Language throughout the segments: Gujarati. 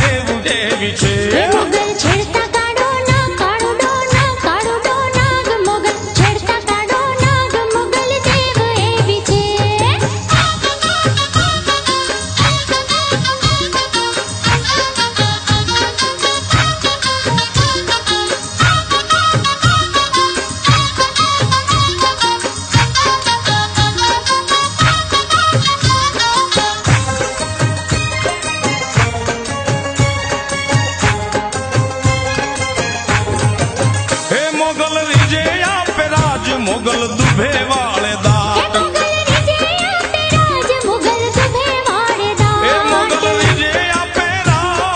દેવું જેવી છે મોગલ છેડતા કાઢો ના કાળુડો ના કાળુડો નાગ મોગલ છેડતા કાઢો નાગ મોગલ દેવ એવી છે મોગલ દુભે વાળે દાટ મોગલ દુભે વાળે દાટ એ મોગલ વિજે આપે રાજ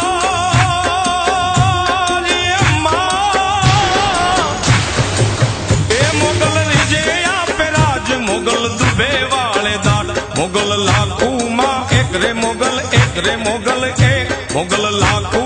અમ્મા એ મોગલ વિજે આપે રાજ મોગલ દુભે વાળે દાટ મોગલ લાખું માં એક રે મોગલ એક રે મોગલ એક મોગલ લાખું